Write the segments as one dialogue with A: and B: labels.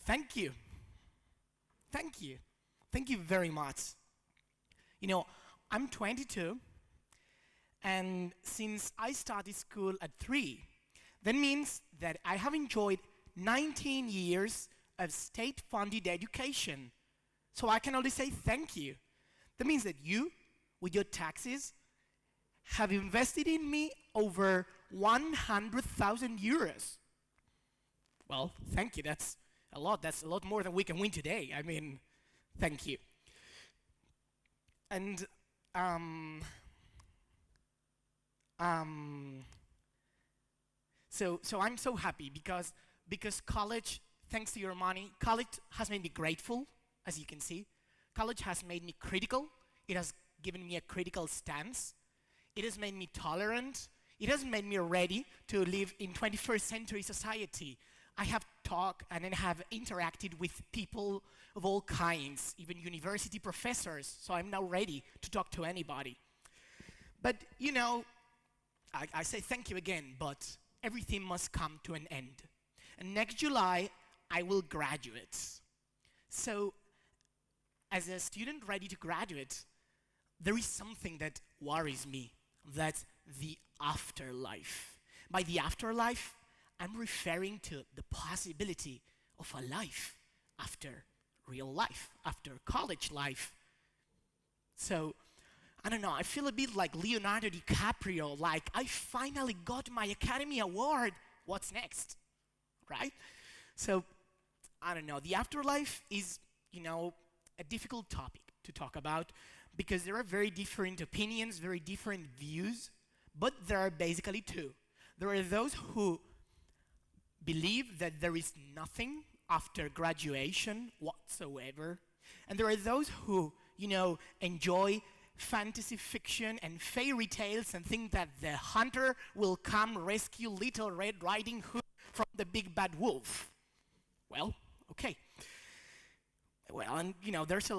A: Thank you. Thank you. Thank you very much. You know, I'm 22, and since I started school at 3, that means that I have enjoyed 19 years of state-funded education. So I can only say thank you. That means that you, with your taxes, have invested in me over 100,000 euros. Well, thank you. That's a lot. That's a lot more than we can win today. I mean, thank you. And so I'm so happy because college, thanks to your money, college has made me grateful, as you can see. College has made me critical. It has given me a critical stance. It has made me tolerant. It has made me ready to live in 21st century society. I have talked and I have interacted with people of all kinds, even university professors, so I'm now ready to talk to anybody. But, you know, I say thank you again, but everything must come to an end. And next July, I will graduate. So, as a student ready to graduate, there is something that worries me. That's the afterlife. By the afterlife, I'm referring to the possibility of a life after real life, after college life. So, I don't know, I feel a bit like Leonardo DiCaprio, like I finally got my Academy Award. What's next? Right? So, I don't know, the afterlife is, you know, a difficult topic to talk about because there are very different opinions, very different views, but there are basically two. There are those who believe that there is nothing after graduation whatsoever, and there are those who, you know, enjoy fantasy fiction and fairy tales and think that the hunter will come rescue Little Red Riding Hood from the big bad wolf. Well, okay. Well, and you know, there's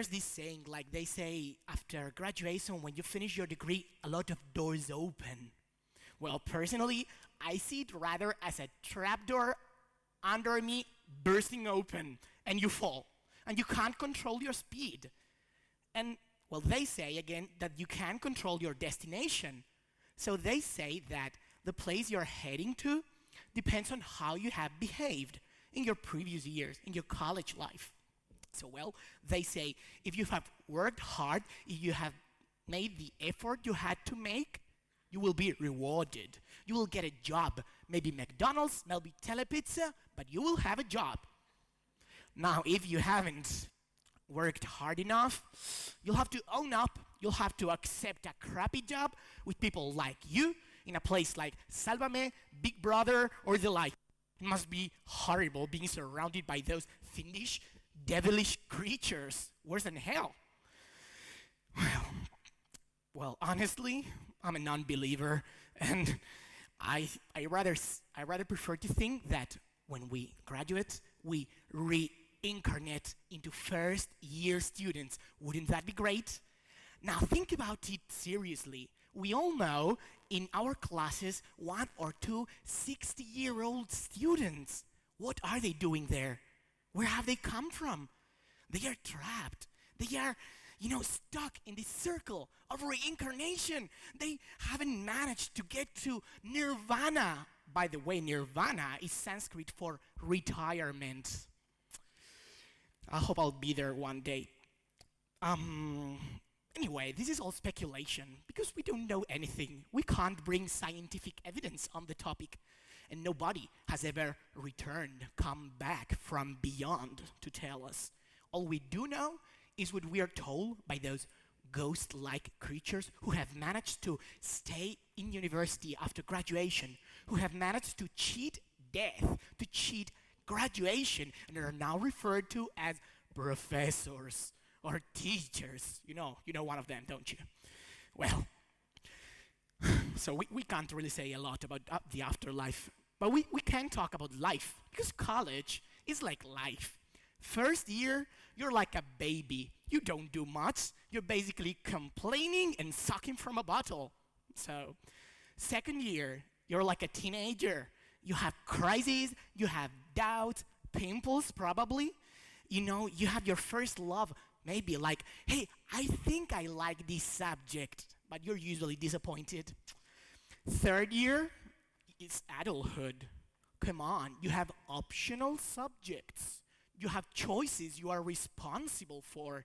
A: this saying, like they say, after graduation, when you finish your degree, a lot of doors open. Well, personally, I see it rather as a trapdoor under me bursting open, and you fall, and you can't control your speed. And, well, they say, again, that you can't control your destination. So they say that the place you're heading to depends on how you have behaved in your previous years, in your college life. So, well, they say if you have worked hard, if you have made the effort you had to make, you will be rewarded. You will get a job, maybe McDonald's, maybe Telepizza, but you will have a job. Now, if you haven't worked hard enough, you'll have to own up, you'll have to accept a crappy job with people like you in a place like Sálvame, Big Brother, or the like. It must be horrible being surrounded by those fiendish, devilish creatures, worse than hell. Well, honestly, I'm a non-believer, and I rather prefer to think that when we graduate, we reincarnate into first-year students. Wouldn't that be great? Now think about it seriously. We all know in our classes 1 or 2 60-year-old students. What are they doing there? Where have they come from? They are trapped. They are, you know, stuck in this circle of reincarnation. They haven't managed to get to nirvana. By the way, nirvana is Sanskrit for retirement. I hope I'll be there one day. Anyway, this is all speculation because we don't know anything. We can't bring scientific evidence on the topic. And nobody has ever returned, come back from beyond to tell us. All we do know is what we are told by those ghost-like creatures who have managed to stay in university after graduation, who have managed to cheat death, to cheat graduation, and are now referred to as professors or teachers. You know one of them, don't you? Well, so we can't really say a lot about the afterlife, but we can talk about life, because college is like life. First year, you're like a baby. You don't do much. You're basically complaining and sucking from a bottle. So, second year, you're like a teenager. You have crises, you have doubts, pimples, probably. You know, you have your first love, maybe like, hey, I think I like this subject, but you're usually disappointed. Third year is adulthood. Come on, you have optional subjects. You have choices you are responsible for.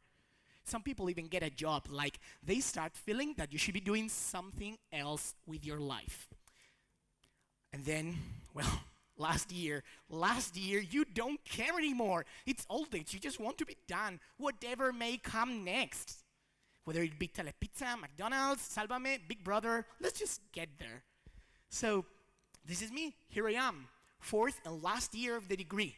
A: Some people even get a job, like they start feeling that you should be doing something else with your life. And then, well, last year, you don't care anymore. It's old age, you just want to be done, whatever may come next. Whether it be Telepizza, McDonald's, Sálvame, Big Brother, let's just get there. So, this is me, here I am, fourth and last year of the degree,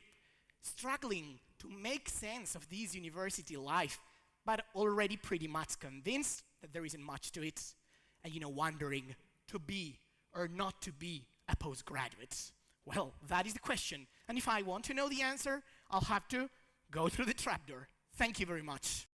A: struggling to make sense of this university life, but already pretty much convinced that there isn't much to it, and wondering to be or not to be a postgraduate. Well, that is the question, and if I want to know the answer, I'll have to go through the trapdoor. Thank you very much.